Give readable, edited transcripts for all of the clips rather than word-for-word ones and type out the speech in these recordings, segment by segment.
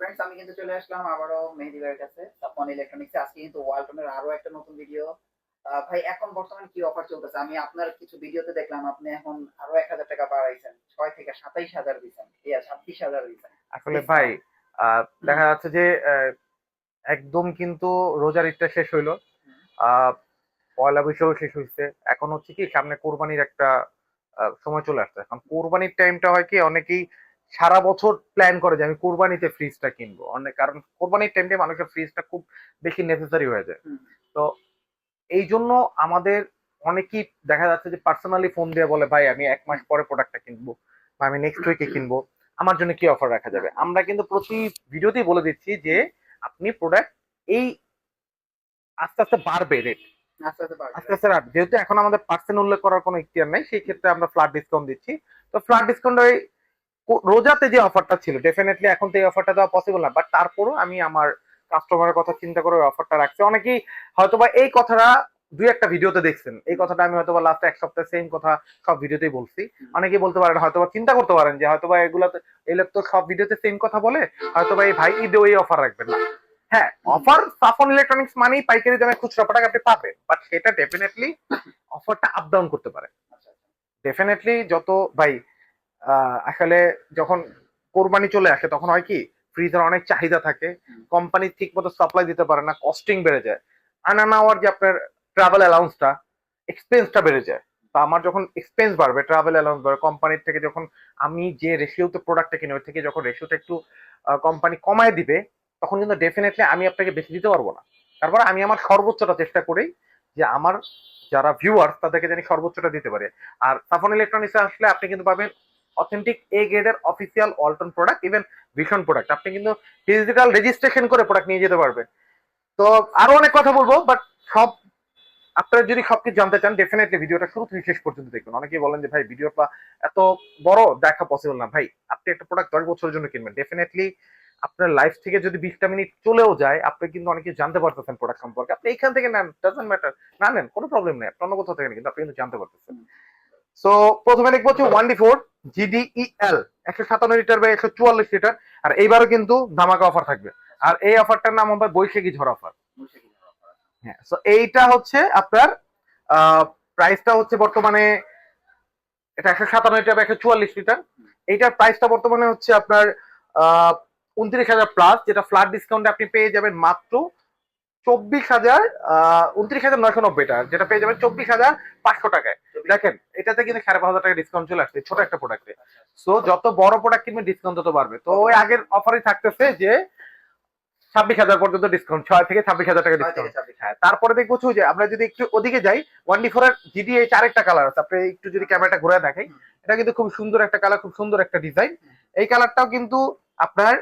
Friends, আমি কিন্তু চলে আসলাম আবারও মেহেদী ভাইয়ের কাছে সাফওয়ান ইলেকট্রনিক্সে। আজকে কিন্তু ওয়ালটনের আরো একটা নতুন ভিডিও। ভাই, এখন বর্তমানে কি অফার চলতেছে? আমি আপনার কিছু ভিডিওতে দেখলাম আপনি এখন আরো 1,000 টাকা বাড়াইছেন, 6 থেকে 27,000 দিচ্ছেন, 26,000 দিচ্ছেন আসলে ভাই ডিসকাউন্ট। দেখা যাচ্ছে যে একদম কিন্তু রোজার ঈদটা শেষ হইলো। আহ পয়লা বৈশাখও শেষ হয়েছে। এখন হচ্ছে কি সামনে কোরবানির একটা সময় চলে আসছে। এখন কোরবানির টাইমটা হয় কি অনেকেই সারা বছর প্ল্যান করে যে আমি কোরবানিতে ফ্রিজটা কিনবো, অনেক কারণ কোরবানির টাইমটা মানুষের ফ্রিজটা খুব বেশি নেসেসারি হয়ে যায়। তো এই জন্য আমাদের অনেকেই দেখা যাচ্ছে যে পার্সোনালি ফোন দিয়ে বলে ভাই আমি 1 মাস পরে প্রোডাক্টটা কিনবো বা আমি নেক্সট উইকে কিনবো, আমার জন্য কি অফার রাখা যাবে। আমরা কিন্তু প্রতি ভিডিওতেই বলে দিচ্ছি যে আপনি প্রোডাক্ট এই আস্তে আস্তে বাড়বে রেট, আস্তে আস্তে বাড়বে, আস্তে রাইট? আস্তে বাড়বে। যেহেতু এখন আমাদের পার্সেন্ট উল্লেখ করার কোনো ইখতিয়ার নেই, সেই ক্ষেত্রে আমরা ফ্ল্যাট ডিসকাউন্ট দিচ্ছি। তো ফ্ল্যাট ডিসকাউন্ট ওই রোজাতে যে অফারটা ছিল ডেফিনেটলি এখন তো এই অফারটা দেওয়া পসিবল না, বাট তারপরও আমি আমার কাস্টমারের কথা চিন্তা করে ওই অফারটা রাখছি। অনেকেই হয়তোবা এই কথাটা দুই একটা ভিডিওতে দেখছেন, এই কথাটা আমি হয়তোবা লাস্ট এক সপ্তাহে সেম কথা সব ভিডিওতেই বলছি। অনেকেই বলতে পারেন, হয়তোবা চিন্তা করতে পারেন যে হয়তোবা এগুলাতে এই লোক তো সব ভিডিওতে সেম কথা বলে, হয়তোবা এই ভাই ঈদেও এই অফার রাখবেন না। হ্যাঁ, অফার সাফন ইলেকট্রনিক্স মানেই পাইকারি দামে খুচরা প্রোডাক্ট আপনি পাবেন, বাট সেটা ডেফিনেটলি অফারটা আপ ডাউন করতে পারে। আচ্ছা, আচ্ছা। ডেফিনেটলি যত ভাই আসলে যখন কোরবানি চলে আসে তখন হয় কি ফ্রিজের অনেক চাহিদা থাকে, কোম্পানি ঠিক মতো সাপ্লাই দিতে পারে না, কস্টিং বেড়ে যায়। আনা নেওয়ার যে আপনার ট্রাভেল অ্যালাউন্সটা, এক্সপেন্সটা বেড়ে যায়। তো আমার যখন এক্সপেন্স বাড়বে, ট্রাভেল অ্যালাউন্স বাড়বে, কোম্পানির থেকে যখন আমি যে রেশিওতে প্রোডাক্টটা কিনি ওই থেকে যখন রেশিওটা একটু কোম্পানি কমায় দিবে, তখন কিন্তু ডেফিনেটলি আমি আপনাকে বেশি দিতে পারবো না। তারপর আমি আমার সর্বোচ্চটা চেষ্টা করি যে আমার যারা ভিউয়ার্স তাদেরকে জানি সর্বোচ্চটা দিতে পারে। আর সাফন ইলেকট্রনিক্সে আসলে আপনি কিন্তু পাবেন অথেন্টিক এ গ্রেডের অফিসিয়াল ওয়ালটন প্রোডাক্ট, ইভেন ভীষণ প্রোডাক্ট আপনি কিন্তু ডিজিটাল রেজিস্ট্রেশন করে প্রোডাক্ট নিয়ে যেতে পারবেন। তো আরো অনেক কথা বলবো, বাট সব আপনারা যদি সবকিছু জানতে চান ডেফিনেটলি ভিডিওটা শুরু থেকে শেষ পর্যন্ত দেখবেন। অনেকেই বলেন যে ভাই ভিডিওটা এত বড় দেখা পসিবল না। ভাই আপনি একটা প্রোডাক্ট 10 বছরের জন্য কিনবেন, ডেফিনেটলি আপনার লাইফ থেকে যদি 20টা মিনিট চলেও যায় আপনি কিন্তু অনেক কিছু জানতে পারতেছেন প্রোডাক্ট সম্পর্কে। আপনি এখান থেকে নেন, ডাজন্ট ম্যাটার, না নেন কোনো প্রবলেম নেই, আপনি অন্য কোথাও থেকে নেন, কিন্তু আপনি কিন্তু জানতে পারতেছেন। সো প্রথমে দেখবো হচ্ছে 1D4 GDEL 157 লিটার বা 144 লিটার। আর এইবারও কিন্তু ধামাকা অফার থাকবে। আর এই অফারটার নাম হবে বৈশাখী ঝড় অফার। হ্যাঁ, সো এইটা হচ্ছে আপনার প্রাইসটা হচ্ছে বর্তমানে এটা 157 লিটার বা 144 লিটার। এইটার প্রাইসটা বর্তমানে হচ্ছে আপনার 29,000 প্লাস, যেটা ফ্ল্যাট ডিসকাউন্টে আপনি পেয়ে যাবেন মাত্র 24,000, 29,990 টাকা, যেটা পেয়ে যাবেন 24,500 টাকায়। দেখেন এটাতে কিন্তু 5,500 টাকা ডিসকাউন্ট চলে আসছে ছোট একটা প্রোডাক্টে। সো যত বড় প্রোডাক্ট কিনবে ডিসকাউন্ট তত বাড়বে। তো ওই আগের অফারই থাকতেছে যে 26,000 পর্যন্ত ডিসকাউন্ট, 6 থেকে 26,000 টাকা ডিসকাউন্ট। হ্যাঁ, তারপরে দেখবো যে আমরা যদি একটু ওদিকে যাই, 1D4 এর GDH আরেকটা কালার আছে, আপনি একটু যদি ক্যামেরাটা ঘুরে দেখাই, এটা কিন্তু খুব সুন্দর একটা কালার, খুব সুন্দর একটা ডিজাইন। এই কালারটাও কিন্তু আপনার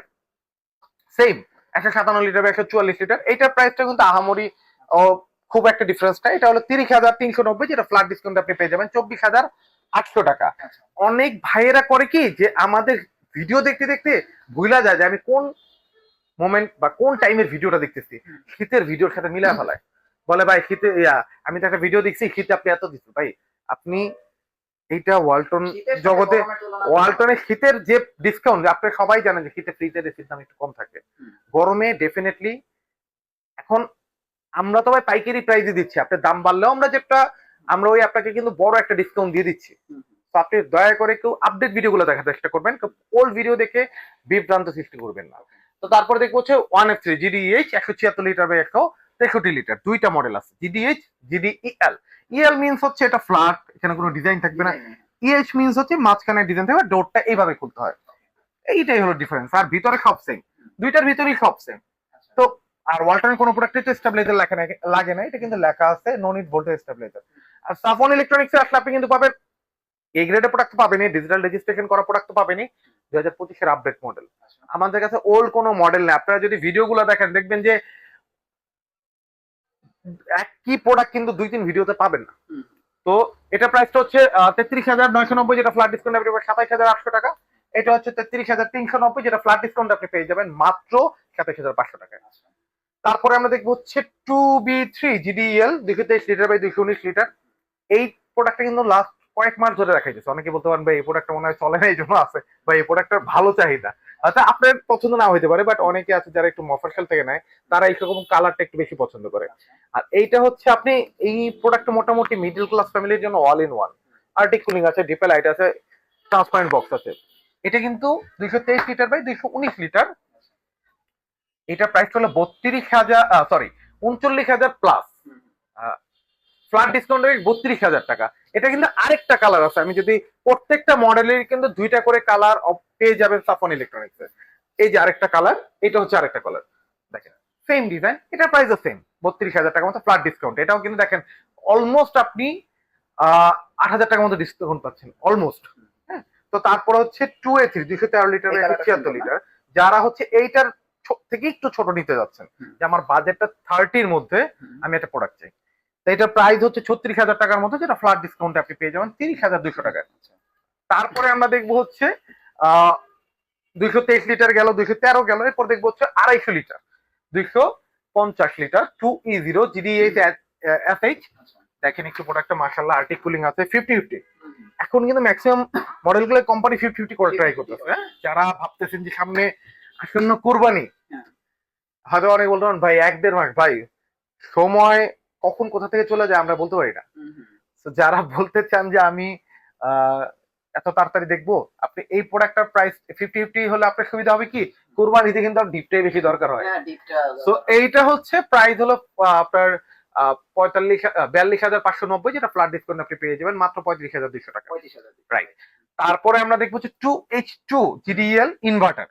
সেম 157 লিটার বা 144 লিটার। এইটার প্রাইসটা কিন্তু আহামরি ও খুব একটা ডিফারেন্স নাই। এটা হলো 30,390, যেটা ফ্ল্যাট ডিসকাউন্ট আপনি পেয়ে যাবেন 24,800 টাকা। অনেক ভাইয়েরা করে কি যে আমাদের ভিডিও দেখতে দেখতে ভুলা যায় যে আমি কোন মোমেন্ট বা কোন টাইমের ভিডিওটা দেখতেছি, শীতের ভিডিওর সাথে মিলা ফেলায়। বলে ভাই শীতে আমি তো একটা ভিডিও দেখছি শীতে আপনি এত দিচ্ছেন। ভাই আপনি এইটা ওয়ালটন জগতে, ওয়ালটনের শীতের যে ডিসকাউন্ট আপনি সবাই জানেন যে শীতে ফ্রিজের এসির দাম একটু কম থাকে, গরমে ডেফিনেটলি এখন আমরা তো ভাই পাইকারি প্রাইসে দিচ্ছি, আপনার দাম বাড়লেও আমরা ওই আপনাকে কিন্তু বড় একটা ডিসকাউন্ট দিয়ে দিচ্ছি। তো আপনি দয়া করে একটু আপডেট ভিডিওগুলো দেখার চেষ্টা করবেন, ওল্ড ভিডিও দেখে বিভ্রান্ত সৃষ্টি করবেন না। তো তারপরে দেখবো হচ্ছে 1F3 GDH 176 লিটার বা 163 লিটার, দুইটা মডেল আছে, GDH GDEL। ইএল মিনস হচ্ছে এটা ফ্ল্যাট, এখানে কোনো ডিজাইন থাকবে না। ইএইচ মিনস হচ্ছে মাঝখানে ডিজাইন থাকবে, ডোরটা এইভাবে খুলতে হয়। এইটাই হলো ডিফারেন্স, আর ভিতরে সব সেম, দুইটার ভিতরেই সব সেম। তো আর ওয়ালটনের কোনো প্রোডাক্টে তো স্টেবিলাইজার লাগে না, এটা কিন্তু লেখা আছে নো নিড ভোল্টেজ স্টেবিলাইজার। আর সাফন ইলেকট্রনিক্সে আসলে আপনি কিন্তু পাবেন এ গ্রেডের প্রোডাক্ট তো পাবেনই, ডিজিটাল রেজিস্ট্রেশন করা প্রোডাক্ট তো পাবেনই, 2025-এর আপডেট মডেল। আমাদের কাছে ওল্ড কোনো মডেল নেই। আপনারা যদি ভিডিওগুলো দেখেন দেখবেন যে একই প্রোডাক্ট কিন্তু 2-3 ভিডিওতে পাবেন না। তো এটা প্রাইসটা হচ্ছে 33,990, যেটা ফ্ল্যাট ডিসকাউন্ট আপনি পাবেন 27,800 টাকা। এটা হচ্ছে 33,390, যেটা ফ্ল্যাট ডিসকাউন্ট আপনি পেয়ে যাবেন মাত্র 27,500 টাকায়। তারপরে আমরা দেখবো হচ্ছে 2B3 GDEL 223 litre by 219 litre. এই প্রোডাক্টটা কিন্তু লাস্ট কয়েক মাস ধরে রাখা যাচ্ছে। অনেকে বলতে পারেন ভাই এই প্রোডাক্টটা মনে হয় চলে না এই জন্য আছে, বা এই প্রোডাক্টের ভালো চাহিদা। হয়তো আপনার পছন্দ না হইতে পারে, বাট অনেকে আছে যারা একটু মফস্বল থেকে নেয়, তারা এইরকম কালারটা একটু বেশি পছন্দ করে। আর এইটা হচ্ছে আপনি এই প্রোডাক্টটা মোটামুটি মিডল ক্লাস ফ্যামিলির জন্য all in one. Arctic cooling আছে, ডিপে লাইট আছে, ট্রান্সপারেন্ট বক্স আছে। এটা কিন্তু 223 লিটার বাই 219 লিটার। এটা প্রাইস হলো 32,000, সরি 39,000 প্লাস ফ্ল্যাট ডিসকাউন্ট 32,000 টাকা। এটা কিন্তু আরেকটা কালার আছে, আমি যদি প্রত্যেকটা মডেলের কিন্তু দুইটা করে কালার পেয়ে যাবেন সাফন ইলেকট্রনিক্স এর। এই যে আরেকটা কালার, এটা হচ্ছে আরেকটা কালার, দেখেন সেম ডিজাইন, এটা প্রাইসও সেম 32,000 টাকা মতো ফ্ল্যাট ডিসকাউন্ট। এটাও কিন্তু দেখেন অলমোস্ট আপনি 8,000 টাকার মতো ডিসকাউন্ট পাচ্ছেন অলমোস্ট। হ্যাঁ, তো তারপর হচ্ছে 2A3 213 লিটার, এই কালারটা 176 লিটার। যারা হচ্ছে এইটার থেকে একটু ছোট নিতে যাচ্ছেন, যে আমার বাজেটটা 30-র মধ্যে, আমি একটা প্রোডাক্ট চাই, তো এটার প্রাইস হচ্ছে 36,000 টাকার মতো, যেটা ফ্ল্যাট ডিসকাউন্টে আপনি পেয়ে যাবেন 30,200 টাকায়। তারপরে আমরা দেখবো হচ্ছে 223 লিটার গেল, 213 গেল, এরপর দেখবো হচ্ছে 250 litre, 250 litre 2E0 GDH SH। দেখেন একটু প্রোডাক্টটা মাশাআল্লাহ আর্টিক কুলিং আছে, 50-50। এখন কিন্তু ম্যাক্সিমাম মডেলগুলো কোম্পানি 50-50 করে ট্রাই করতেছে। যারা ভাবতেছেন যে সামনে আসন্ন কুরবানি, হয়তো অনেক বলতে পারেন ভাই 1-1.5 মাস, ভাই সময় কখন কোথা থেকে চলে যায় আমরা বলতে পারি না। তো যারা বলতে চান যে আমি এত তাড়াতাড়ি দেখবো, আপনি এই প্রোডাক্টটার প্রাইস 50-50 হলে আপনার সুবিধা হবে কি, কুরবানিতে কিন্তু ডিপটাই বেশি দরকার হয়। তো এইটা হচ্ছে প্রাইস হলো আপনার 42,590, যেটা ফ্ল্যাট ডিসকাউন্ট আপনি পেয়ে যাবেন মাত্র 35,200 টাকা। রাইট। তারপরে আমরা দেখবো হচ্ছে 2H2 GDL ইনভার্টার।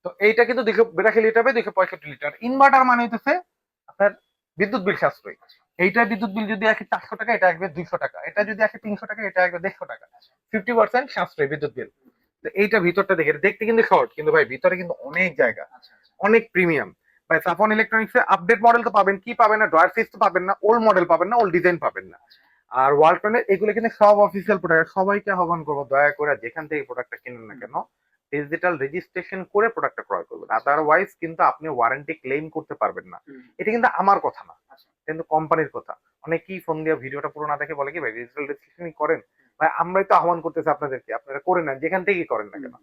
তো এইটা কিন্তু 282 লিটার বাই 265 লিটার। ইনভার্টার মানে হইতেছে আপনার বিদ্যুৎ বিল সাশ্রয়ী। এইটা বিদ্যুৎ বিল যদি আসে 400 টাকা, এটা আসবে 200 টাকা। এটা যদি আসে 300 টাকা, এটা আসবে 150 টাকা। 50% সাশ্রয়ী বিদ্যুৎ বিল। তো এইটা ভিতরটা দেখতে কিন্তু শর্ট, কিন্তু ভাই ভিতরে কিন্তু অনেক জায়গা, অনেক প্রিমিয়াম। ভাই সাফন ইলেকট্রনিক্স এ আপডেট মডেল তো পাবেন, কি পাবেন না, ড্রয়ার ফিস তো পাবেন না, ওল্ড মডেল পাবেন না, ওল্ড ডিজাইন পাবেন না। আর ওয়ালটনের এগুলো কিন্তু সব অফিসিয়াল প্রোডাক্ট। সবাইকে আহ্বান করবো দয়া করে যেখান থেকে প্রোডাক্টটা কিনেন না কেন, ডিজিটাল রেজিস্ট্রেশন করে প্রোডাক্টটা ক্রয় করবেন, আদারওয়াইজ কিন্তু আপনি ওয়ারেন্টি ক্লেম করতে পারবেন না। এটা কিন্তু আমার কথা না, কিন্তু কোম্পানির কথা। অনেকেই ফোন দিয়ে ভিডিওটা পুরো না দেখে বলে কি ভাই ডিজিটাল রেজিস্ট্রেশনই করেন, ভাই আমরাই তো আহ্বান করতেছি আপনাদেরকে, আপনারা করে নেন যেখান থেকেই করেন না কেন।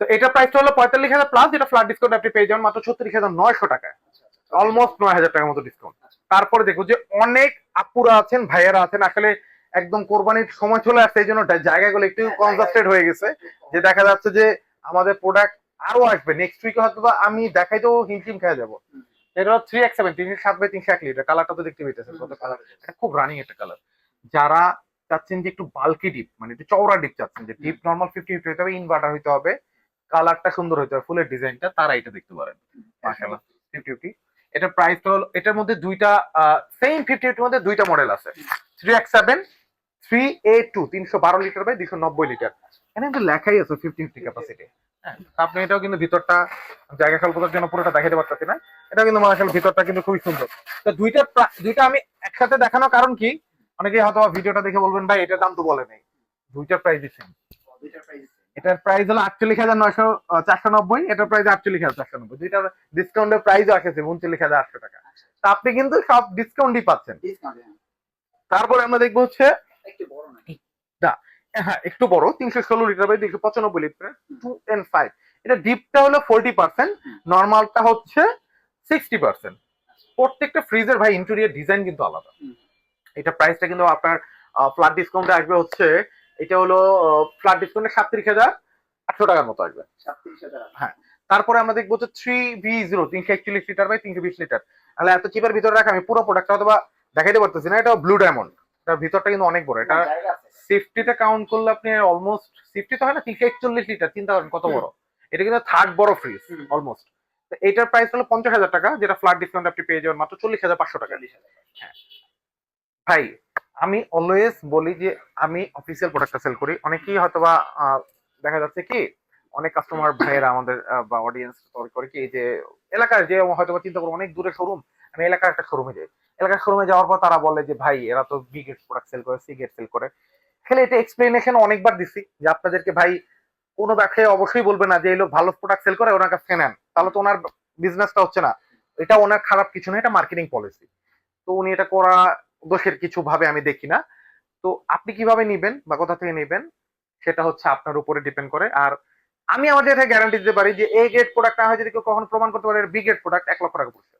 তো এটা প্রাইস হলো 45,000 প্লাস, যেটা ফ্ল্যাট ডিসকাউন্ট আপনি পেয়ে যাবেন মাত্র 36,900 টাকায়, অলমোস্ট 9,000 টাকার মতো ডিসকাউন্ট। তারপরে দেখো যে অনেক আপুরা আছেন, ভাইয়েরা আছেন, আসলে একদম কোরবানির সময় চলে আসছে, এই জন্য জায়গাগুলো একটু কনজাস্টেড হয়ে গেছে, যে দেখা যাচ্ছে যে আমাদের প্রোডাক্ট আরো আসবে নেক্সট উইকে, হয়তো আমি দেখাইতেও হিমশিম খেয়ে যাবো। এটা 3X7 307/301 লিটার, কালারটা তো দেখতে পেতেছেন কত কালার, এটা খুব রানিং একটা কালার। যারা চাচ্ছেন যে একটু বাল্কি ডিপ, মানে একটু চওড়া ডিপ চাচ্ছেন, যে ডিপ নর্মাল 50 হইতে হবে, ইনভার্টার হইতে হবে, কালারটা সুন্দর হইতে হবে, ফুলের ডিজাইনটা, তারা এটা দেখতে পারেন মাশাআল্লাহ 50। এটা প্রাইস হলো, এটার মধ্যে দুইটা সেম 50 মধ্যে দুইটা মডেল আছে, 3X7 3A2 312 litre by 290 litre. এখানে কিন্তু লেখাই আছে 50 ক্যাপাসিটি। হ্যাঁ, আপনি এটাও কিন্তু ভিতরটা জায়গা স্বল্পতার জন্য পুরোটা দেখাতে পারতেছি না, এটা কিন্তু মাশাআল্লাহ ভিতরটা কিন্তু খুবই সুন্দর। তো দুইটা আমি একসাথে দেখানোর কারণ কি, অনেকেই হয়তো ভিডিওটা দেখে বলবেন ভাই এটার দাম তো বলে নেই, দুইটার প্রাইস সেম। এটার প্রাইস হলো 48,490, এটার প্রাইস 48,490, দুইটার ডিসকাউন্টের প্রাইসও আসছে 39,800 টাকা। তা আপনি কিন্তু সব ডিসকাউন্টই পাচ্ছেন। তারপরে আমরা দেখবো হচ্ছে হ্যাঁ একটু বড় 316 লিটার বাই 295 লিটার 2N5। এটা ডিপটা হলো 40%, নর্মালটা হচ্ছে 60%। প্রত্যেকটা ফ্রিজের ভাই ইন্টেরিয়র ডিজাইন কিন্তু আলাদা। এটা প্রাইসটা কিন্তু আপনার ফ্ল্যাট ডিসকাউন্টে আসবে হচ্ছে, এটা হলো ফ্ল্যাট ডিসকাউন্টে 37,800 টাকার মতো আসবে। হ্যাঁ, তারপরে আমরা দেখবো হচ্ছে 3V0 341 লিটার বাই 320 লিটার। তাহলে এত চিপার ভিতরে রাখা আমি পুরো প্রোডাক্টটা অথবা দেখাইতে পারতেছি না। এটা ব্লু ডায়মন্ড, এটার ভিতরটা কিন্তু অনেক বড়। এটা সেফটিটা কাউন্ট করলে আপনি অলমোস্ট, সেফটি তো হয় না, 341 লিটার, চিন্তা করেন কত বড়। এটা কিন্তু থার্ড বড় ফ্রিজ অলমোস্ট। এটার প্রাইস হলো 50,000 টাকা, যেটা ফ্ল্যাট ডিসকাউন্ট আপনি পেয়ে যাবেন মাত্র 40,500 টাকা। হ্যাঁ ভাই, আমি অলওয়েজ বলি যে আমি অফিসিয়াল প্রোডাক্টটা সেল করি। অনেকেই হয়তোবা দেখা যাচ্ছে কি অনেক কাস্টমার ভাইয়েরা আমাদের বা অডিয়েন্স করে কি, যে এলাকার যে হয়তোবা চিন্তা করবো অনেক দূরে শোরুম, আমি এলাকার একটা শোরুমে যাই, এলাকার শোরুমে যাওয়ার পর তারা বলে যে ভাই এরা তো বি গেট প্রোডাক্ট সেল করে, সি গেট সেল করে। আসলে এটা এক্সপ্লেনেশন অনেকবার দিচ্ছি যে আপনাদেরকে ভাই কোনো ব্যবসায়ী অবশ্যই বলবে না যে এই লোক ভালো প্রোডাক্ট সেল করে ওনার কাছ থেকে নেন, তাহলে তো ওনার বিজনেসটা হচ্ছে না। এটা ওনার খারাপ কিছু না, এটা মার্কেটিং পলিসি। তো উনি এটা করা দোষের কিছু ভাবে আমি দেখি না। তো আপনি কিভাবে নিবেন বা কোথা থেকে নিবেন সেটা হচ্ছে আপনার উপরে ডিপেন্ড করে। আর আমি আমার যেটা গ্যারান্টি দিতে পারি যে এই গ্রেড প্রোডাক্ট না হয় যদি কেউ কখনো প্রমাণ করতে পারে বি গ্রেড প্রোডাক্ট 1 লক্ষ টাকা পড়ছে।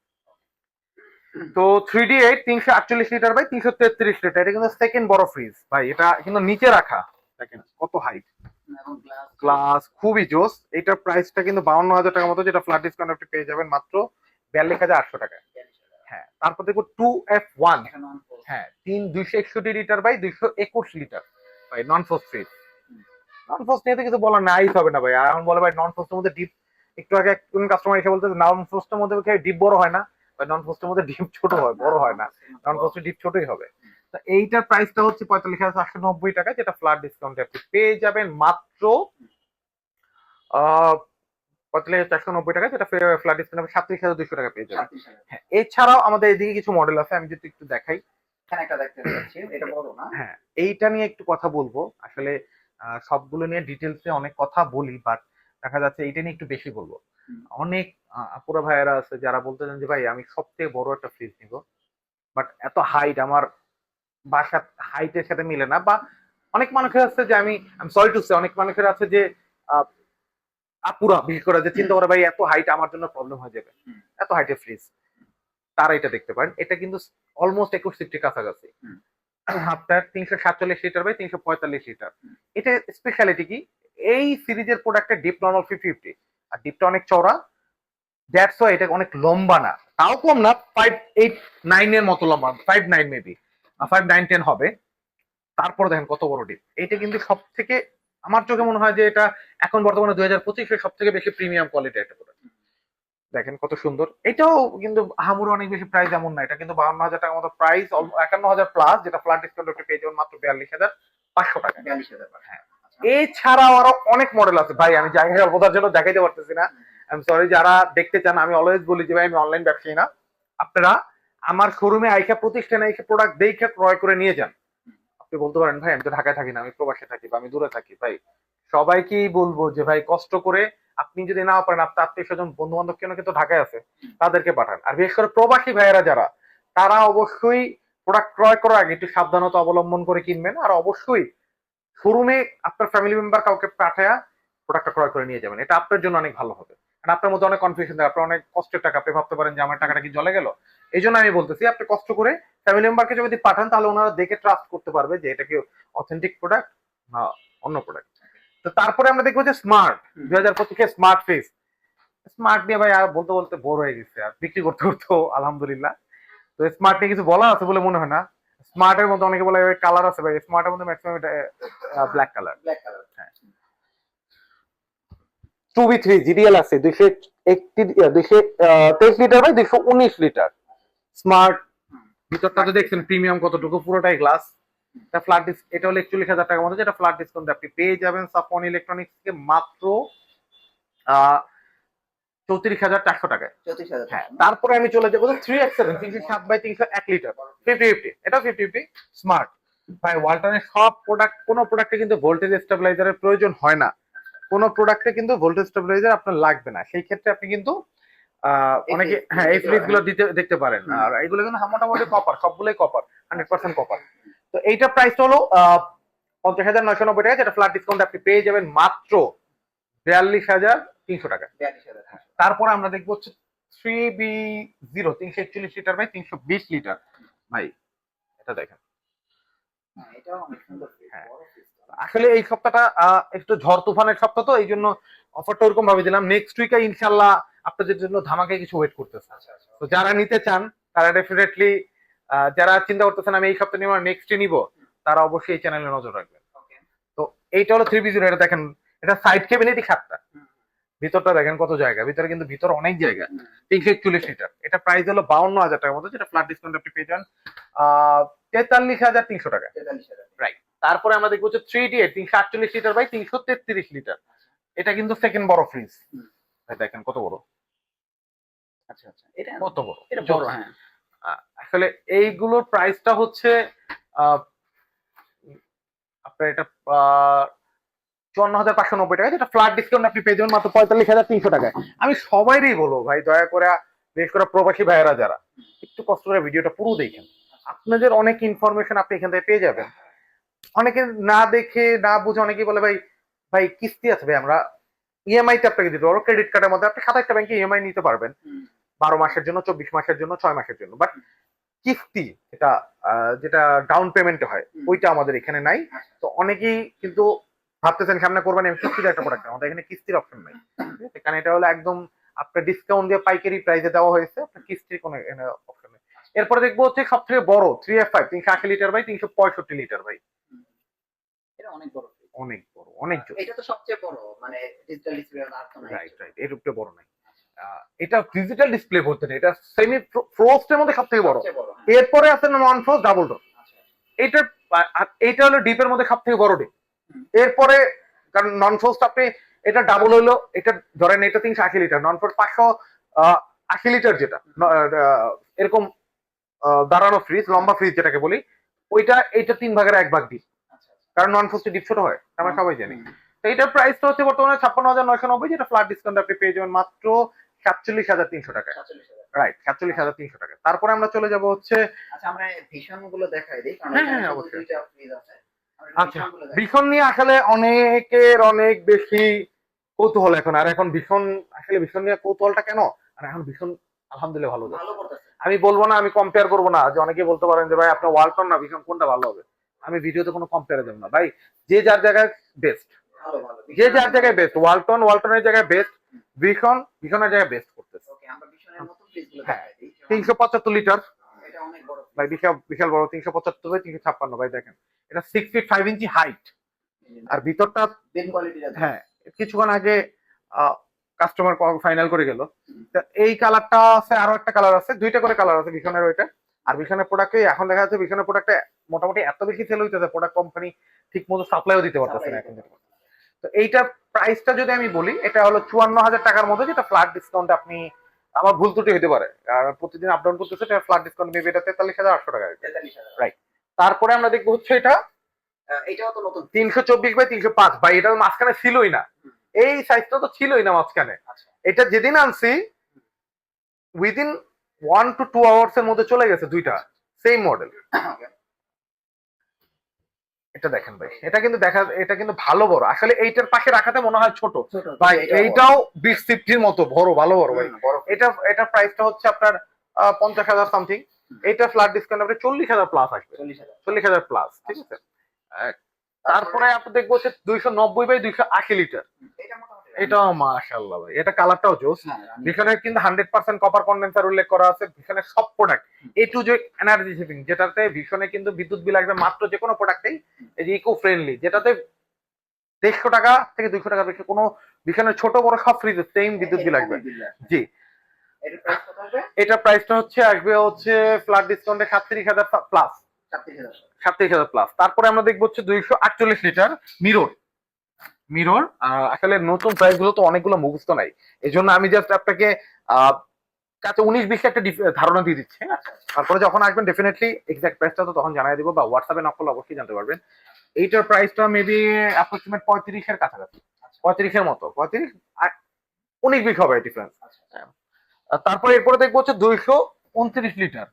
তো 3D8 348 লিটার বাই 333 লিটার, এটা কিন্তু সেকেন্ড বড় ফ্রিজ ভাই, এটা কিন্তু নিচে রাখা, দেখেন কত হাইট, এবং গ্লাস গ্লাস খুবই জোস। এটার প্রাইসটা কিন্তু 52,000 টাকার মতো, যেটা ফ্ল্যাট ডিসকাউন্ট আপনি পেয়ে যাবেন মাত্র 42,800 টাকায়। হ্যাঁ, তারপর দেখো 2F1, হ্যাঁ 261 লিটার বাই 221 লিটার ভাই, নন ফোর্স ফ্রিজ। নন ফোর্স নিয়ে তো কিছু বলার নাই হবে না ভাই, এখন বলে ভাই নন ফোর্সের মধ্যে ডিপ, একটু আগে কোন কাস্টমার এসে বলতে নন ফোর্সের মধ্যে ডিপ বড় হয় না, নন ফোর্সের মধ্যে ডিপ ছোট হয়, বড় হয় না, নন ফোর্সের ডিপ ছোটই হবে। তো এইটার প্রাইসটা হচ্ছে 45,490 টাকা, যেটা ফ্ল্যাট ডিসকাউন্টে আপনি পেয়ে যাবেন মাত্র 45,490 টাকা, যেটা ফ্ল্যাট ডিসকাউন্টে 37,200 টাকা পেয়ে যাবেন। হ্যাঁ, এছাড়াও আমাদের এদিকে কিছু মডেল আছে, আমি যদি একটু দেখাই। এখানে একটা দেখতে পাচ্ছি, এটা বড় না? হ্যাঁ, এইটা নিয়ে একটু কথা বলবো আসলে। সবগুলো নিয়ে ডিটেলসে অনেক কথা বলি, বাট দেখা যাচ্ছে এইটা নিয়ে একটু বেশি বলবো। অনেক আপুরা ভাইয়েরা আছে যারা বলতে চান যে ভাই আমি সব থেকে বড় একটা ফ্রিজ নিব, বাট এত হাইট আমার বাসার হাইটের সাথে মিলে না, বা অনেক মানুষের আছে যে আমি সরি টু সে, অনেক মানুষের আছে যে আহ, আপুরা বিশেষ করে যে চিন্তা করে ভাই এত হাইট আমার জন্য প্রবলেম হয়ে যাবে, এত হাইটের ফ্রিজ, তারা এটা দেখতে পারেন। এটা কিন্তু অলমোস্ট 21 ফিটের কাছাকাছি, আপনার 347 লিটার বাই 345 লিটার। এটা স্পেশালিটি কি, এই সিরিজের প্রোডাক্টের ডিপ নর্মাল 50-50, আর ডিপটা অনেক চওড়া, দ্যাটস ওয়াই এটা অনেক লম্বা না, তাও কম না, 5'8'9" এর মতো লম্বা, 5'9" মেবি, 5'9'10" হবে। তারপর দেখেন কত বড় ডিপ, এটা কিন্তু সব থেকে আমার চোখে মনে হয় যে এটা এখন বর্তমানে 2025-এ সব থেকে বেশি প্রিমিয়াম কোয়ালিটির একটা প্রোডাক্ট। দেখেন কত সুন্দর, এটাও কিন্তু হামুর অনেক বেশি প্রাইস এমন না, এটা কিন্তু 52,000 টাকার মতো প্রাইস, 51,000 প্লাস, যেটা ফ্ল্যাট ডিসকাউন্ট পেয়ে যাবেন মাত্র 42,500 টাকা। 42,000 টাকা। হ্যাঁ, এছাড়াও আরো অনেক মডেল আছে ভাই, আমি জায়গা বোঝার জন্য দেখাইতে পারতেছি না, আমি সরি। যারা দেখতে চান, আমি অলওয়েজ বলি যে ভাই আমি অনলাইন ব্যবসায়ী না, আপনারা আমার শোরুমে আইসা, প্রতিষ্ঠানে আইসা প্রোডাক্ট দেখে ক্রয় করে নিয়ে যান। আপনি বলতে পারেন ভাই আমি তো ঢাকায় থাকি না, আমি প্রবাসে থাকি বা আমি দূরে থাকি, ভাই সবাইকেই বলবো যে ভাই কষ্ট করে, আপনি যদি না পারেন আপনার আত্মীয় স্বজন বন্ধু বান্ধব কেন কিন্তু ঢাকায় আছে, তাদেরকে পাঠান। আর বিশেষ করে প্রবাসী ভাইয়েরা যারা, তারা অবশ্যই প্রোডাক্ট ক্রয় করার আগে একটু সাবধানতা অবলম্বন করে কিনবেন, আর অবশ্যই শোরুমে আপনার ফ্যামিলি মেম্বার কাউকে পাঠায়া প্রোডাক্টটা ক্রয় করে নিয়ে যাবেন, এটা আপনার জন্য অনেক ভালো হবে। কারণ আপনার মধ্যে অনেক কনফিউশন থাকে, আপনার অনেক কষ্টের টাকা, আপনি ভাবতে পারেন যে আমার টাকাটা কি জলে গেল। এই জন্য আমি বলতেছি আপনি কষ্ট করে ফ্যামিলি মেম্বারকে যদি পাঠান, তাহলে ওনারা দেখে ট্রাস্ট করতে পারবে যে এটা কি অথেন্টিক প্রোডাক্ট না অন্য প্রোডাক্ট। তো তারপরে আমরা দেখবো যে স্মার্ট 2025 স্মার্ট ফেস। স্মার্ট নিয়ে ভাই আর বলতে বলতে বোর হয়ে গেছে, আর বিক্রি করতে করতে আলহামদুলিল্লাহ। তো স্মার্ট নিয়ে কিছু বলা আছে বলে মনে হয় না। স্মার্টের মধ্যে অনেকে বলে কালার আছে ভাই, স্মার্টের মধ্যে ম্যাক্সিমাম এটা ব্ল্যাক কালার। Black colour. হ্যাঁ, 2B3 জিডিএল আছে 223 লিটার বাই 219 লিটার স্মার্ট। ভিতরটা তো দেখছেন প্রিমিয়াম কতটুকু, পুরোটাই গ্লাস। এটা ফ্ল্যাট ডিস্ক, এটা হলো 41,000 টাকার মতো, যেটা ফ্ল্যাট ডিসকাউন্ট আপনি পেয়ে যাবেন সাফন ইলেকট্রনিক্স থেকে মাত্র 34,400 টাকায়। 34,000 হ্যাঁ, টাকা। তারপরে আমি চলে যাবো 3X7 307 বাই 301 লিটার 50-50, এটা 50-50 স্মার্ট। ভাই ওয়ালটনের সব প্রোডাক্ট, কোনো প্রোডাক্টে কিন্তু ভোল্টেজ স্টেবিলাইজারের প্রয়োজন হয় না, কোনো প্রোডাক্টে কিন্তু ভোল্টেজ স্টেবিলাইজার আপনার লাগবে না। সেই ক্ষেত্রে আপনি কিন্তু অনেকে হ্যাঁ এই ফ্রিজ গুলো দিতে দেখতে পারেন, আর এগুলো কিন্তু মোটামুটি কপার, সবগুলোই কপার, 100% কপার। তো এইটা প্রাইস হলো 50,990 টাকা, যেটা ফ্ল্যাট ডিসকাউন্ট আপনি পেয়ে যাবেন মাত্র 42,300 টাকা। 42,000 টাকা। তারপরে আমরা দেখবো হচ্ছে 3B0 341 লিটার বাই 320 লিটার ভাই, এটা দেখেন। হ্যাঁ, এটাও অনেক সুন্দর। হ্যাঁ। বড় ফ্রিজ। আসলে এই সপ্তাহটা একটু ঝড় তুফানের সপ্তাহ, তো এই জন্য অফারটা ওরকম ভাবে দিলাম। নেক্সট উইকে ইনশাল্লাহ আপনাদের জন্য ধামাকে কিছু ওয়েট করতেছে। আচ্ছা আচ্ছা। তো যারা নিতে চান তারা ডেফিনেটলি, যারা চিন্তা করতেছেন আমি এই সপ্তাহে নিব নেক্সটে নিব, তারা অবশ্যই এই চ্যানেলে নজর রাখবেন। ওকে। তো এইটা হলো 3B0, এটা দেখেন, এটা সাইড ক্যাবিনেটই 7টা, ভিতরটা দেখেন কত জায়গা, ভিতরে কিন্তু ভিতর অনেক জায়গা। 341 লিটার, এটা প্রাইস হলো 52,000 টাকার মতো, যেটা ফ্ল্যাট ডিসকাউন্ট আপনি পেয়ে যান 43,300 টাকা। 43,000 টাকা। রাইট। তারপরে আমরা দেখবো হচ্ছে 3D8 348 লিটার বাই 333 লিটার, এটা কিন্তু সেকেন্ড বড় ফ্রিজ। দেখেন কত বড়, আচ্ছা আচ্ছা। এটা কত বড়, এটা বড়। হ্যাঁ। আসলে এইগুলোর প্রাইসটা হচ্ছে আপনার এটা 54,590 টাকা, যেটা ফ্ল্যাট ডিসকাউন্ট আপনি পেয়ে যাবেন মাত্র 45,300 টাকায়। আমি সবাইরই বলবো ভাই দয়া করে, বিশেষ করে প্রবাসী ভাইয়েরা যারা, একটু কষ্ট করে ভিডিওটা পুরো দেখেন, আপনাদের অনেক ইনফরমেশন আপনি এখান থেকে পেয়ে যাবেন। অনেকে না দেখে না বুঝে অনেকেই বলে ভাই ভাই কিস্তি আছে ভাই, আমরা ইএমআই তে আপনাকে দিতে পারবো, ক্রেডিট কার্ডের মধ্যে আপনি 27টা ব্যাংকে ইএমআই নিতে পারবেন, হুম, 12 মাসের জন্য, 24 মাসের জন্য, 6 মাসের জন্য। বাট কিস্তি এটা যেটা ডাউন পেমেন্টে হয় হুম। ওইটা আমাদের এখানে নাই। আচ্ছা। তো অনেকেই কিন্তু ভাবতেছেন সামনে কোরবানি আমি কিস্তির একটা প্রোডাক্ট, আমাদের এখানে কিস্তির অপশন নাই, ঠিক আছে? কারণ এটা হলো একদম আপনার ডিসকাউন্ট দিয়ে পাইকারি প্রাইসে দেওয়া হয়েছে, আপনার কিস্তির কোনো অপশন নেই। এরপরে দেখবো হচ্ছে সব থেকে বড় 3F5 380 লিটার ভাই, 365 লিটার ভাই, হুম। এটা অনেক বড় ফ্রিজ। অনেক বড়, অনেক জোর। এটা তো সবচেয়ে বড় মানে ডিজিটাল ডিসপ্লে আর তো নাই। রাইট রাইট, এর উপরে বড় নাই। এটা ডিজিটাল ডিসপ্লে বলতে নেই, এটা সেমি ফ্রোস্টের মধ্যে সব থেকে বড়। সবচেয়ে বড়, হ্যাঁ। এরপরে আছে নন ফ্রোস্ট ডাবল ডোর, আচ্ছা। এইটার এইটা হলো ডিপের মধ্যে সব থেকে বড় ডিপ। হুম। এরপরে কারণ নন ফ্রোস্ট আপনি এটা ডাবল হইলো, এটা ধরেন এটা 380 লিটার, নন ফ্রোস্ট 580 লিটার, যেটা এরকম দাঁড়ানো ফ্রিজ, লম্বা ফ্রিজ যেটাকে বলি, ওইটা এইটা 3 ভাগের 1 ভাগ ডিপ। আচ্ছা। কারণ নন ফ্রোস্টে ডিপ ছোট হয়, আমরা সবাই জানি। হুম। তো এটার প্রাইসটা হচ্ছে বর্তমানে 56,990, যেটা ফ্ল্যাট ডিসকাউন্ট আপনি পেয়ে যাবেন মাত্র 47,300 টাকায়। 47,000। রাইট, 47,300 টাকা। তারপরে আমরা চলে যাব হচ্ছে, আচ্ছা, আমরা ভীষণ গুলো দেখাই দিই কারণ হ্যাঁ, এখানে হ্যাঁ, শুধু অবশ্যই। 2টা ফ্রিজ আছে। আমরা আচ্ছা, ভীষণ গুলো দেখাই। ভীষণ নিয়ে আসলে অনেকের অনেক বেশি কৌতূহল এখন। আর এখন ভীষণ আসলে ভীষণ নিয়ে কৌতূহলটা কেন, আর এখন ভীষণ আলহামদুলিল্লাহ ভালো যাচ্ছে। ভালো করতেছে। আমি বলবো না, আমি কম্পেয়ার করবো না, যে অনেকে বলতে পারেন যে ভাই আপনার ওয়ালটন না ভীষণ কোনটা ভালো হবে, আমি ভিডিওতে কোনো কম্পেয়ার দেবো না ভাই, যে যার জায়গায় বেস্ট, ভালো ভালো। যে যার জায়গায় বেস্ট, ওয়ালটনের জায়গায় বেস্ট, ভীষণের জায়গায় বেস্ট করতেছে। ওকে, আমরা ভীষণের মতো ফ্রিজ গুলো হ্যাঁ, দেখাই দিই। 375 লিটার এটা অনেক বড় ভাই, ফ্রিজ। বিশাল বিশাল বড়, 375 বাই 356 ভাই, দেখেন এটা 6 ফিট 5 ইঞ্চি হাইট, আর ভিতরটা, বিল কোয়ালিটির আছে। হ্যাঁ, কিছুক্ষণ আগে কাস্টমার ফাইনাল করে গেল। এই কালারটা আছে, আরো একটা কালার আছে, 2টা করে কালার আছে ভীষণের ওইটা। আর ভীষণের প্রোডাক্টে এখন দেখা যাচ্ছে ভীষণের প্রোডাক্টে মোটামুটি এত বেশি সেল হইতেছে, প্রোডাক্ট কোম্পানি ঠিক মতো সাপ্লাইও দিতে পারতেছে না এখন। তো এইটার প্রাইসটা যদি আমি বলি, এটা হলো 54,000 টাকার মধ্যে, যেটা ফ্ল্যাট ডিসকাউন্ট আপনি, আমার ভুল ত্রুটি হতে পারে, আর প্রতিদিন আপ ডাউন করতেছে, এটা ফ্ল্যাট ডিসকাউন্ট মেবি এটা 43,800 টাকা। 43,000। রাইট। তারপরে আমরা দেখবো হচ্ছে এটা এটাও তো নতুন। 324 বাই 305 ভাই, এটা মাঝখানে ছিলই না, হুম। এই সাইজটা তো ছিলই না মাঝখানে। আচ্ছা। এটা যেদিন আনছি উইদিন 1 to 2 আওয়ার্স এর মধ্যে চলে গেছে দুইটা সেম মডেল। ওকে। এটা দেখেন ভাই, এটা কিন্তু ভালো বড়, আসলে এইটার পাশে রাখাতে মনে হয় ছোট ছোট ভাই, এইটাও 20-50 মতো বড়, ভালো বড় ভাই। বড়। এটা প্রাইসটা হচ্ছে আপনার 50,000 সামথিং, এইটা ফ্ল্যাট ডিসকাউন্ট আপনার 40,000 প্লাস আসবে, 40,000। 40,000 প্লাস, ঠিক আছে। তারপরে আপনি দেখবো হচ্ছে 290 বাই 280 লিটার, এটা মোটামুটি। এটাও মাশাআল্লাহ ভাই, এটা কালারটাও জোস। ভীষণের কিন্তু 100% কপার কন্ডেন্সার উল্লেখ করা আছে, ভীষণের সব product A to Z energy saving, যেটাতে ভীষণে কিন্তু বিদ্যুৎ বিল আসবে মাত্র, যে কোনো প্রোডাক্টেই এই যে ইকো ফ্রেন্ডলি, যেটাতে 150 টাকা থেকে 200 টাকার বেশি কোনো ভীষণের ছোট বড় সব ফ্রিজে সেম বিদ্যুৎ বিল আসবে। জি, এর প্রাইস কত হবে? এটা প্রাইসটা আসবে ফ্ল্যাট ডিসকাউন্টে 37,000 প্লাস, 37,000। 37,000 প্লাস। তারপরে আমরা দেখবো হচ্ছে 248 লিটার মিরর। আসলে নতুন প্রাইস গুলো তো অনেকগুলো মুখস্থ নাই, এই জন্য আমি জাস্ট আপনাকে কাছে 19-20 একটা ধারণা দিয়ে দিচ্ছি। তারপরে যখন আসবেন ডেফিনেটলি এক্সাক্ট প্রাইসটা তো তখন জানাই দিব, বা হোয়াটসঅ্যাপে নক করলে অবশ্যই জানতে পারবেন। এইটার প্রাইসটা মেবি অ্যাপ্রক্সিমেট 35-এর কাছাকাছি, 35-এর মতো, 19-20 হবে ডিফারেন্স। তারপরে এরপরে দেখবো হচ্ছে 229 লিটার,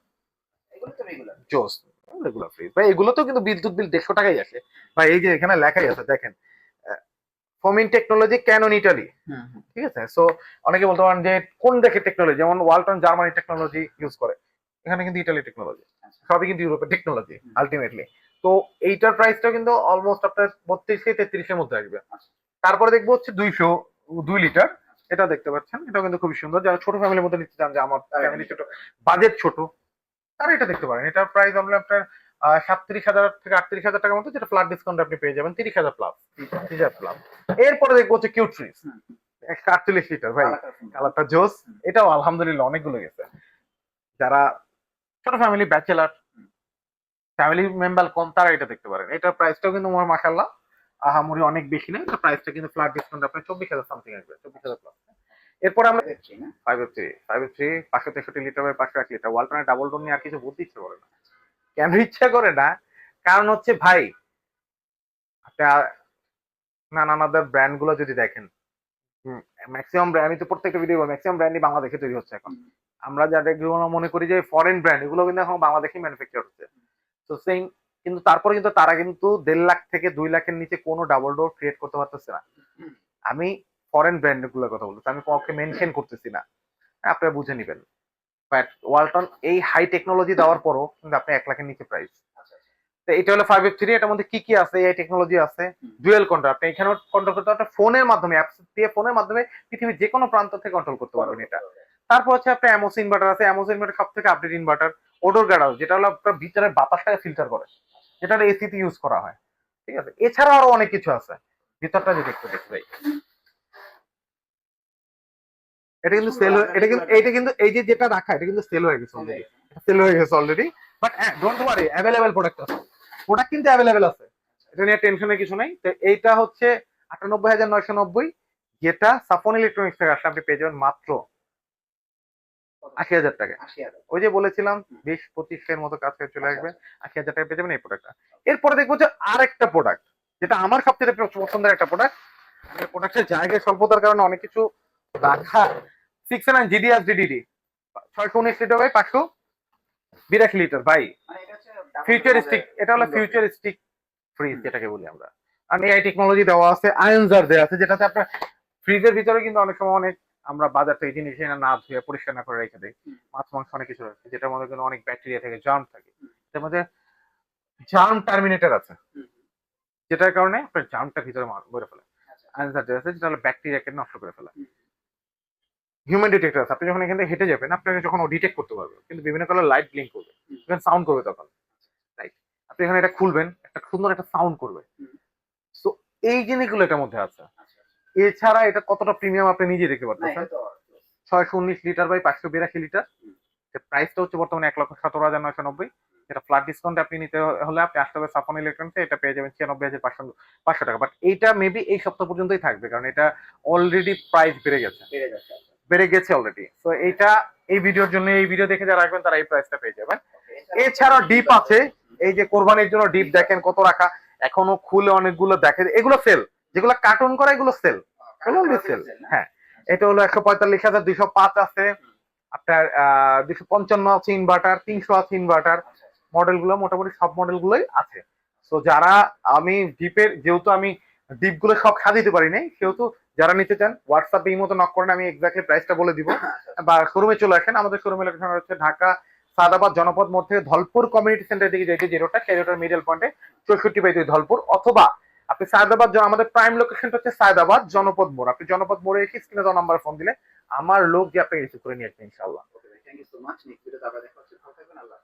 এগুলো তো রেগুলার। জোস রেগুলার ফ্রিজ ভাই, এগুলো তো কিন্তু বিদ্যুৎ বিল 150 টাকাই আসে ভাই। এই যে এখানে লেখাই আছে দেখেন, ফোমিন টেকনোলজি, ক্যানন ইটালি, ঠিক আছে। সো অনেকে বলতে পারেন যে কোন দেশের টেকনোলজি, যেমন ওয়ালটন জার্মানি টেকনোলজি ইউজ করে, এখানে কিন্তু ইটালি টেকনোলজি, সবই কিন্তু ইউরোপের টেকনোলজি আলটিমেটলি। তো এইটার প্রাইসটা কিন্তু অলমোস্ট আপনার 32-33-এর মধ্যে আসবে। তারপরে দেখবো হচ্ছে 202 লিটার, এটা দেখতে পাচ্ছেন, এটাও কিন্তু খুবই সুন্দর, যারা ছোট ফ্যামিলির মধ্যে নিতে চান, যে আমার ফ্যামিলি ছোট, বাজেট ছোট, তারা এটা দেখতে পারেন। এটার প্রাইস হলো আপনার 37,000 থেকে 38,000 টাকার মতো, যেটা ফ্ল্যাট ডিসকাউন্ট আপনি পেয়ে যাবেন 30,000 প্লাস, 30,000 প্লাস। এরপরে দেখবো হচ্ছে কিউট ফ্রিজ 148 লিটার ভাই, কালারটা জোস, এটাও আলহামদুলিল্লাহ অনেকগুলো গেছে। যারা ছোট ফ্যামিলি, ব্যাচেলার ফ্যামিলি মেম্বার কম, তারা এটা দেখতে পারেন। এটার প্রাইসটাও কিন্তু আমার মাশাআল্লাহ আহামরি অনেক বেশি না, এটা প্রাইসটা কিন্তু ফ্ল্যাট ডিসকাউন্ট আপনার 24,000 সামথিং আসবে, 24,000 প্লাস। এরপর আমরা 5F3 563 লিটার বাই 501 লিটার, ওয়ালটনের ডাবল ডোর নিয়ে আর কিছু বলতে ইচ্ছে করে না। কেন ইচ্ছা করে না, কারণ হচ্ছে ভাই আপনি নানাদের ব্র্যান্ড গুলো যদি দেখেন, ম্যাক্সিমাম ব্র্যান্ড, আমি তো প্রত্যেকটা ভিডিও বলি, ম্যাক্সিমাম ব্র্যান্ডই বাংলাদেশে তৈরি হচ্ছে এখন। আমরা যাদেরগুলো মনে করি যে ফরেন ব্র্যান্ড, এগুলো কিন্তু এখন বাংলাদেশেই ম্যানুফ্যাকচার হচ্ছে। তো সেম, কিন্তু তারপরে কিন্তু তারা কিন্তু 1.5 লাখ থেকে 2 লাখের নিচে কোনো ডাবল ডোর ক্রিয়েট করতে পারতেছে না। আমি ফরেন ব্র্যান্ড গুলোর কথা বলতেছি, আমি কাউকে মেনশন করতেছি না, আপনারা বুঝে নেবেন। বাট ওয়ালটন এই হাই টেকনোলজি দেওয়ার পরও কিন্তু আপনি 1 লাখের নিচে প্রাইস। আচ্ছা আচ্ছা। তো এটা হলো 5F3, এটার মধ্যে কি কি আছে, এই টেকনোলজি আছে, ডুয়েল কন্ট্রোল, আপনি এখানেও কন্ট্রোল করতে পারবেন ফোনের মাধ্যমে, অ্যাপস দিয়ে ফোনের মাধ্যমে পৃথিবীর যে কোনো প্রান্ত থেকে কন্ট্রোল করতে পারবেন এটা। তারপর হচ্ছে আপনার অ্যামোস ইনভার্টার আছে, অ্যামোস ইনভার্টার সব থেকে আপডেট ইনভার্টার। ওডোর গার্ড আছে, যেটা হলো আপনার ভিতরের বাতাসটাকে ফিল্টার করে, যেটা এসিতে ইউজ করা হয়, ঠিক আছে। এছাড়াও আরো অনেক কিছু আছে, ভিতরটা যদি একটু দেখতে পাই। এটা কিন্তু সেল, এটা কিন্তু এই যে যেটা রাখা, এটা কিন্তু সেল হয়ে গেছে অলরেডি, সেল হয়ে গেছে already. But don't worry, available product আছে, প্রোডাক্ট কিন্তু অ্যাভেলেবেল আছে, এটা নিয়ে টেনশনের কিছু নাই। তো এইটা হচ্ছে 98,990, যেটা সাফন ইলেকট্রনিক্স থেকে আসলে আপনি পেয়ে যাবেন মাত্র 80,000 টাকা। 80,000। ওই যে বলেছিলাম 20-25 এর মতো কাছে চলে আসবে, 80,000 টাকা পেয়ে যাবেন এই প্রোডাক্টটা। এরপরে দেখবো যে আরেকটা প্রোডাক্ট, যেটা আমার সবচেয়ে পছন্দের একটা প্রোডাক্ট। প্রোডাক্টের জায়গায় স্বল্পতার কারণে অনেক কিছু রাখা। 6 জিডিএস ডিডিডি 619 লিটার বাই 582 লিটার ভাই, মানে এটা হচ্ছে ফিউচারিস্টিক, এটা হলো ফিউচারিস্টিক ফ্রিজ যেটাকে বলি আমরা। আর এআই টেকনোলজি দেওয়া আছে, আয়নজার দেওয়া আছে, যেটাতে আপনার ফ্রিজের ভিতরে কিন্তু অনেক সময় অনেক আমরা বাজার থেকে জিনিস এনে না ধুয়ে পরিষ্কার না করে রেখে দিই, মাছ মাংস অনেক কিছু রয়েছে, যেটার মধ্যে কিন্তু অনেক ব্যাকটেরিয়া থাকে, জার্ম থাকে। এর মধ্যে জার্ম টার্মিনেটর আছে, যেটার কারণে আপনার জার্মটা ভিতরে মরে ফেলে। আয়নজার দেওয়া আছে, যেটা হলো ব্যাকটেরিয়াকে নষ্ট করে ফেলে। হিউম্যান ডিটেক্টর আছে, আপনি যখন এখান থেকে হেঁটে যাবেন আপনাকে যখন ও ডিটেক্ট করতে পারবে, কিন্তু বিভিন্ন কালার লাইট ব্লিঙ্ক করবে, ইভেন সাউন্ড করবে তখন, রাইট। আপনি এখানে এটা খুলবেন, একটা সুন্দর একটা সাউন্ড করবে। সো এই জিনিসগুলো এটার মধ্যে আছে। এছাড়া এটা কতটা প্রিমিয়াম আপনি নিজে দেখতে পাচ্ছেন, 619 লিটার বাই 582 লিটার, প্রাইসটা হচ্ছে বর্তমানে 1,17,990। যেটা ফ্ল্যাট ডিসকাউন্ট আপনি নিতে হলে আপনি আসতে হবে সাফন ইলেকট্রনিক্সে, এটা পেয়ে যাবেন 96,500 টাকা। বাট এইটা মেবি এই সপ্তাহ পর্যন্তই থাকবে, কারণ এটা অলরেডি প্রাইস বেড়ে গেছে অলরেডি। তো এইটা এই ভিডিওর জন্য, এই ভিডিও দেখে যারা আসবেন তারা এই প্রাইসটা পেয়ে যাবেন। এছাড়া ডিপ আছে, এই যে কোরবানির জন্য ডিপ দেখেন কত রাখা, এখনো খুলে অনেকগুলো দেখে, এগুলো সেল, যেগুলো কার্টুন করা এগুলো সেল, সেল। হ্যাঁ, এটা হলো 145,205 আছে, আপনার 255 আছে ইনভার্টার, 300 আছে ইনভার্টার। মডেল গুলো মোটামুটি সব মডেল গুলোই আছে। তো যারা, আমি ডিপের, যেহেতু আমি ডিপ গুলো সব সাজাইতে পারি নাই, সেহেতু যারা নিতে চান হোয়াটসঅ্যাপে এই মতো নক করেন, আমি এক্স্যাক্টলি প্রাইসটা বলে দিব, বা শোরুমে চলে আসেন। আমাদের শোরুমের লোকেশন হচ্ছে ঢাকা সাদাবাদ জনপদ মোড় থেকে ধলপুর কমিউনিটি সেন্টার দিকে যেতে যে রোডটা, সেই রোডের মিডল পয়েন্টে 64/2 ধলপুর, অথবা আপনি সায়দাবাদ, আমাদের প্রাইম লোকেশনটা হচ্ছে সায়দাবাদ জনপদ মোড়, আপনি জনপদ মোড়ে এসে স্ক্রিনে দেওয়া নাম্বার ফোন দিলে আমার লোক যে আপনাকে রিসিভ করে নিয়ে আসবে ইনশাআল্লাহ। Thank you so much. Next ভিডিওতে আবার দেখা হচ্ছে, ভালো থাকবেন, আল্লাহ।